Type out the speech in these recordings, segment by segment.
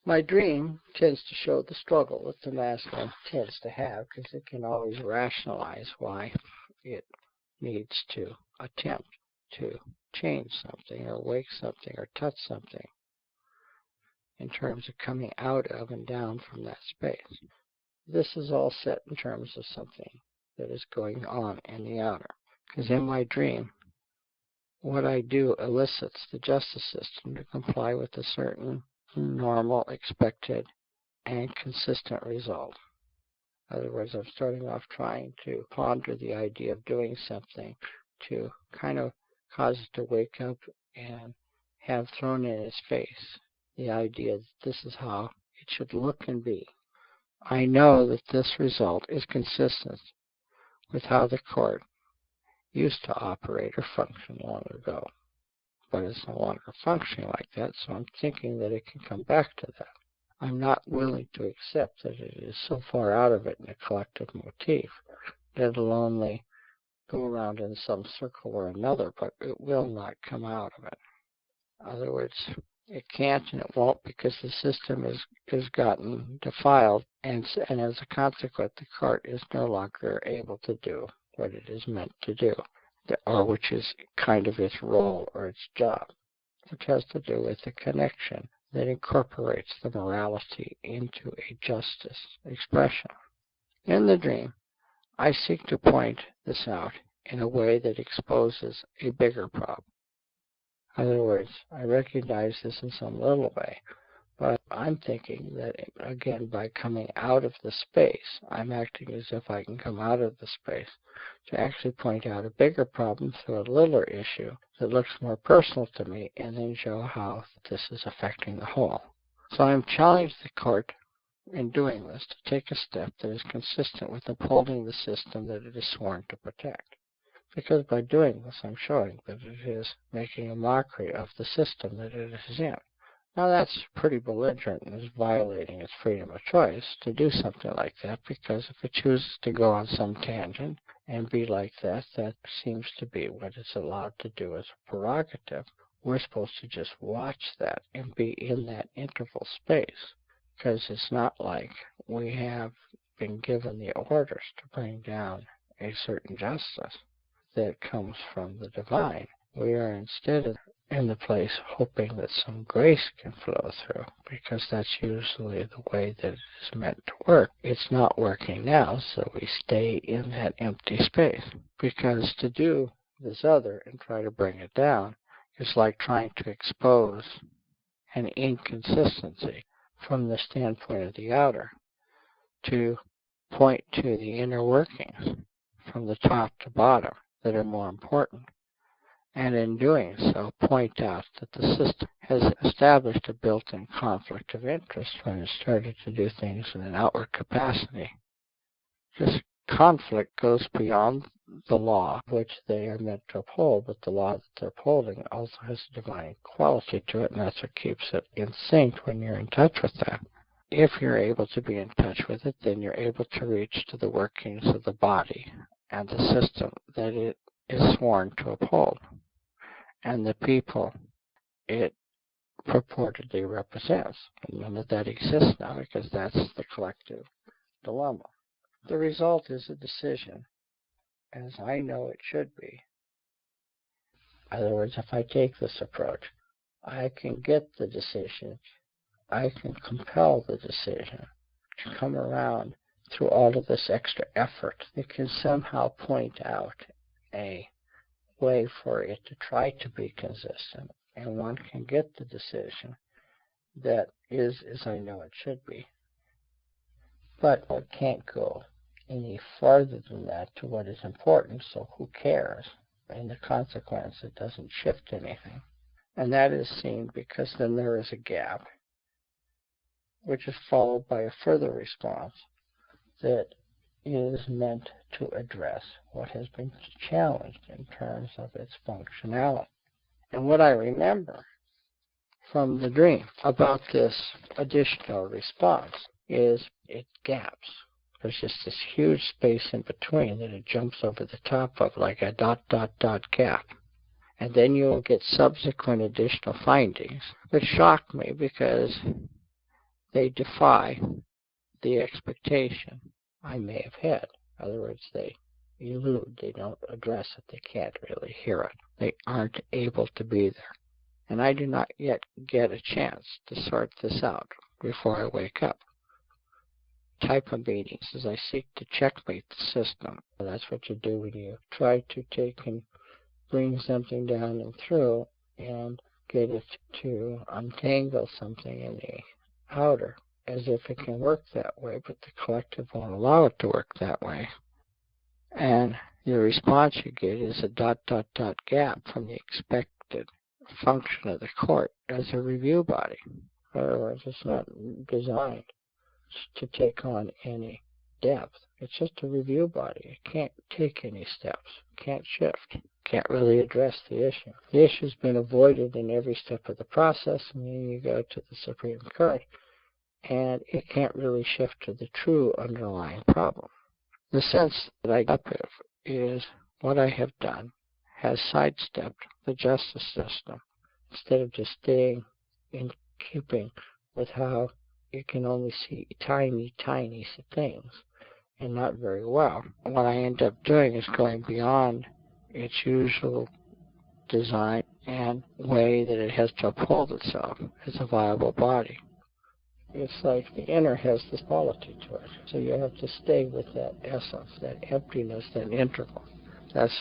My dream tends to show the struggle that the masculine tends to have because it can always rationalize why it needs to attempt to change something or wake something or touch something in terms of coming out of and down from that space. This is all set in terms of something that is going on in the outer. Because in my dream, what I do elicits the justice system to comply with a certain normal, expected, and consistent result. In other words, I'm starting off trying to ponder the idea of doing something to kind of cause it to wake up and have thrown in its face the idea that this is how it should look and be. I know that this result is consistent with how the court used to operate or function long ago. But it's no longer functioning like that, so I'm thinking that it can come back to that. I'm not willing to accept that it is so far out of it in a collective motif that it'll only go around in some circle or another, but it will not come out of it. In other words, it can't and it won't because the system is gotten defiled, and as a consequence, the court is no longer able to do what it is meant to do, or which is kind of its role or its job, which has to do with the connection that incorporates the morality into a justice expression. In the dream, I seek to point this out in a way that exposes a bigger problem. In other words, I recognize this in some little way, but I'm thinking that, again, by coming out of the space, I'm acting as if I can come out of the space to actually point out a bigger problem through a littler issue that looks more personal to me and then show how this is affecting the whole. So I'm challenged the court in doing this to take a step that is consistent with upholding the system that it is sworn to protect. Because by doing this, I'm showing that it is making a mockery of the system that it is in. Now that's pretty belligerent and is violating its freedom of choice to do something like that, because if it chooses to go on some tangent and be like that, that seems to be what it's allowed to do as a prerogative. We're supposed to just watch that and be in that interval space, because it's not like we have been given the orders to bring down a certain justice that comes from the divine. We are instead in the place hoping that some grace can flow through, because that's usually the way that it is meant to work. It's not working now, so we stay in that empty space. Because to do this other and try to bring it down is like trying to expose an inconsistency from the standpoint of the outer, to point to the inner workings from the top to bottom that are more important, and in doing so point out that the system has established a built-in conflict of interest when it started to do things in an outward capacity. This conflict goes beyond the law which they are meant to uphold, but the law that they're upholding also has a divine quality to it, and that's what keeps it in sync when you're in touch with that. If you're able to be in touch with it, then you're able to reach to the workings of the body and the system that it is sworn to uphold, and the people it purportedly represents. And none of that exists now, because that's the collective dilemma. The result is a decision, as I know it should be. In other words, if I take this approach, I can get the decision, I can compel the decision to come around through all of this extra effort. It can somehow point out a way for it to try to be consistent, and one can get the decision that is as I know it should be. But it can't go any farther than that to what is important, so who cares? And the consequence, it doesn't shift anything. And that is seen because then there is a gap, which is followed by a further response that is meant to address what has been challenged in terms of its functionality. And what I remember from the dream about this additional response is it gaps. There's just this huge space in between that it jumps over the top of, like a ... gap. And then you'll get subsequent additional findings that shock me, because they defy the expectation I may have had. In other words, they elude, they don't address it, they can't really hear it. They aren't able to be there. And I do not yet get a chance to sort this out before I wake up. Type of meetings as I seek to checkmate the system. That's what you do when you try to take and bring something down and through and get it to untangle something in the outer, as if it can work that way, but the collective won't allow it to work that way. And the response you get is a ... gap from the expected function of the court as a review body. In other words, it's not designed to take on any depth. It's just a review body. It can't take any steps, can't shift, can't really address the issue. The issue's been avoided in every step of the process, and then you go to the Supreme Court, and it can't really shift to the true underlying problem. The sense that I get of is what I have done has sidestepped the justice system instead of just staying in keeping with how you can only see tiny, tiny things and not very well. What I end up doing is going beyond its usual design and way that it has to uphold itself as a viable body. It's like the inner has this quality to it. So you have to stay with that essence, that emptiness, that interval. That's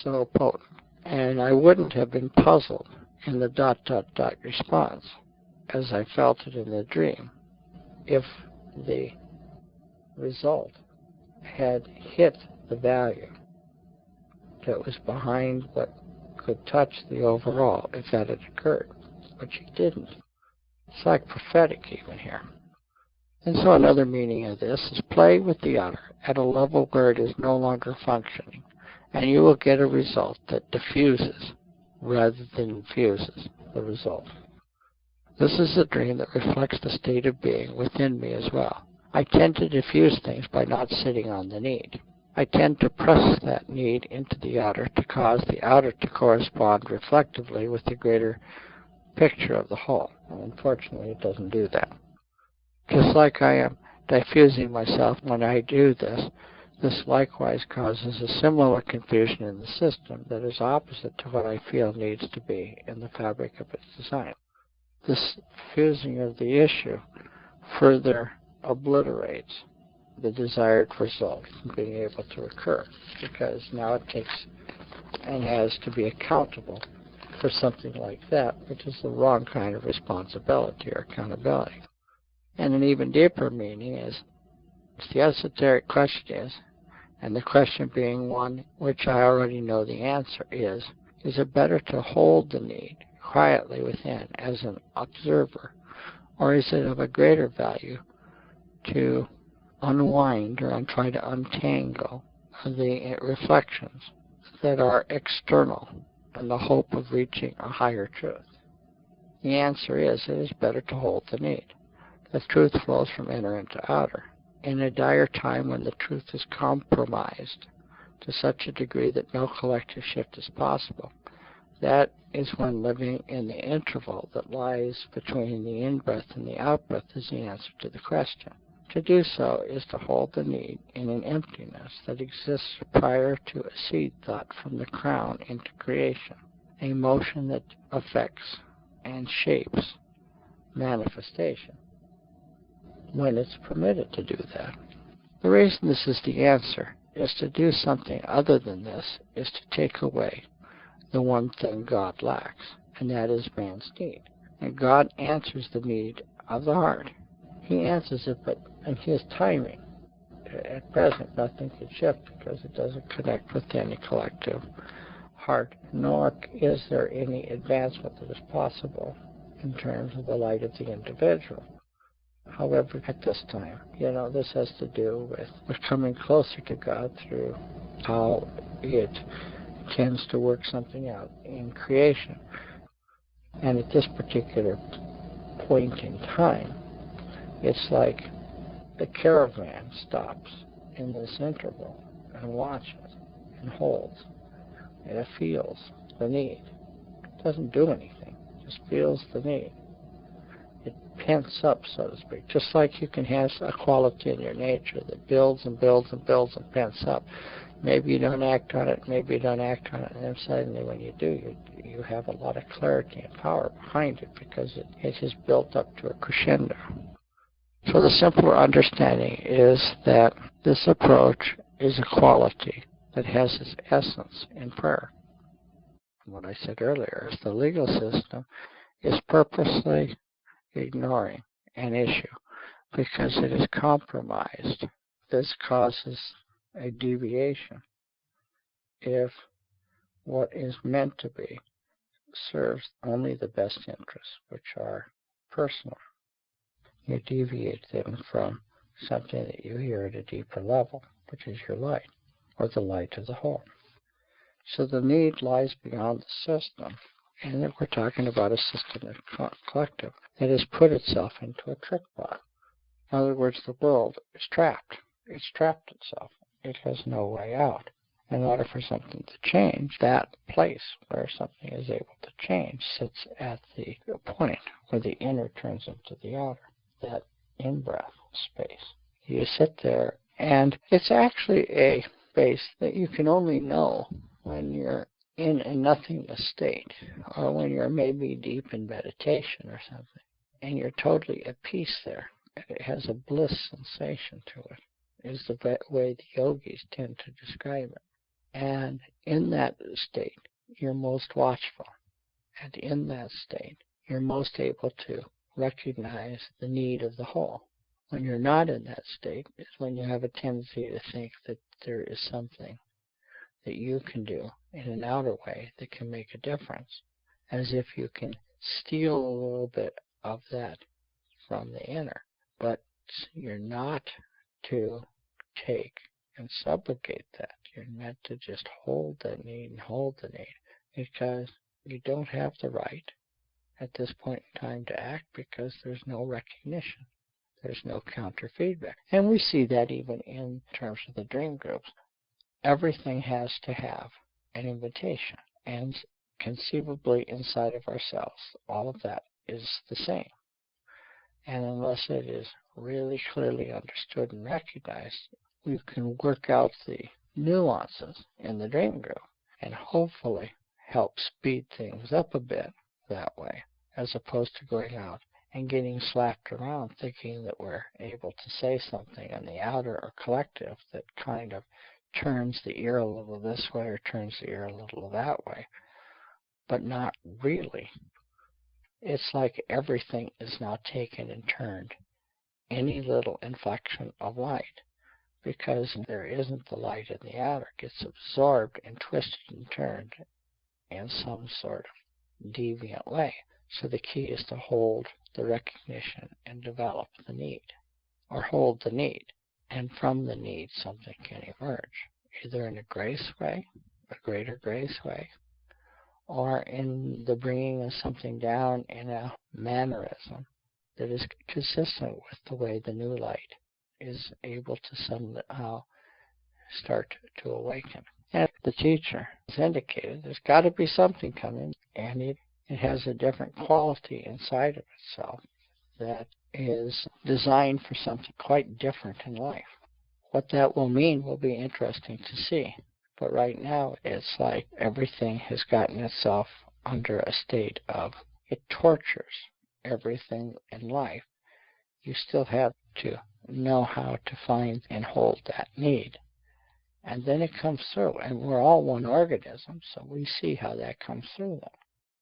so potent. And I wouldn't have been puzzled in the ... response as I felt it in the dream if the result had hit the value that was behind what could touch the overall, if that had occurred, but it didn't. It's like prophetic even here. And so another meaning of this is play with the outer at a level where it is no longer functioning, and you will get a result that diffuses rather than infuses the result. This is a dream that reflects the state of being within me as well. I tend to diffuse things by not sitting on the need. I tend to press that need into the outer to cause the outer to correspond reflectively with the greater picture of the whole. And unfortunately, it doesn't do that. Just like I am diffusing myself when I do this, this likewise causes a similar confusion in the system that is opposite to what I feel needs to be in the fabric of its design. This fusing of the issue further obliterates the desired result from being able to occur, because now it takes and has to be accountable for something like that, which is the wrong kind of responsibility or accountability. And an even deeper meaning is, the esoteric question is, and the question being one which I already know the answer is it better to hold the need quietly within as an observer, or is it of a greater value to unwind or try to untangle the reflections that are external in the hope of reaching a higher truth? The answer is it is better to hold the need. The truth flows from inner into outer. In a dire time when the truth is compromised to such a degree that no collective shift is possible, that is when living in the interval that lies between the in-breath and the out-breath is the answer to the question. To do so is to hold the need in an emptiness that exists prior to a seed thought from the crown into creation, a motion that affects and shapes manifestation when it's permitted to do that. The reason this is the answer is to do something other than this is to take away the one thing God lacks, and that is man's need. And God answers the need of the heart. He answers it, but in His timing. At present, nothing can shift because it doesn't connect with any collective heart, nor is there any advancement that is possible in terms of the light of the individual. However, at this time, this has to do with coming closer to God through how it tends to work something out in creation. And at this particular point in time, it's like the caravan stops in this interval and watches and holds. And it feels the need. It doesn't do anything. It just feels the need. it pents up, so to speak. Just like you can have a quality in your nature that builds and builds and builds and pents up. Maybe you don't act on it, maybe you don't act on it, and then suddenly when you do, you have a lot of clarity and power behind it because it has built up to a crescendo. So the simpler understanding is that this approach is a quality that has its essence in prayer. What I said earlier is the legal system is purposely ignoring an issue because it is compromised. This causes a deviation if what is meant to be serves only the best interests, which are personal. You deviate them from something that you hear at a deeper level, which is your light, or the light of the whole. So the need lies beyond the system, and that we're talking about a system of collective that has put itself into a trick box. In other words, the world is trapped. It's trapped itself. It has no way out. In order for something to change, that place where something is able to change sits at the point where the inner turns into the outer, that in-breath space. You sit there, and it's actually a space that you can only know when you're in a nothingness state, or when you're maybe deep in meditation or something, and you're totally at peace there. It has a bliss sensation to it, is the way the yogis tend to describe it. And in that state, you're most watchful. And in that state, you're most able to recognize the need of the whole. When you're not in that state is when you have a tendency to think that there is something that you can do in an outer way that can make a difference, as if you can steal a little bit of that from the inner. But you're not to take and subjugate that. You're meant to just hold the need and hold the need, because you don't have the right at this point in time to act because there's no recognition. There's no counter feedback. And we see that even in terms of the dream groups. Everything has to have an invitation, and conceivably inside of ourselves, all of that is the same. And unless it is really clearly understood and recognized, we can work out the nuances in the dream group and hopefully help speed things up a bit that way, as opposed to going out and getting slapped around thinking that we're able to say something in the outer or collective that kind of turns the ear a little this way or turns the ear a little that way, but not really. It's like everything is now taken and turned, any little inflection of light, because there isn't the light in the outer. It gets absorbed and twisted and turned in some sort of deviant way. So the key is to hold the recognition and develop the need, or hold the need. And from the need, something can emerge, either in a grace way, a greater grace way, or in the bringing of something down in a mannerism that is consistent with the way the new light is able to somehow start to awaken. As the teacher has indicated, there's got to be something coming, and it has a different quality inside of itself that is designed for something quite different in life. What that will mean will be interesting to see. But right now, it's like everything has gotten itself under a state of, it tortures everything in life. You still have to know how to find and hold that need. And then it comes through. And we're all one organism, so we see how that comes through then.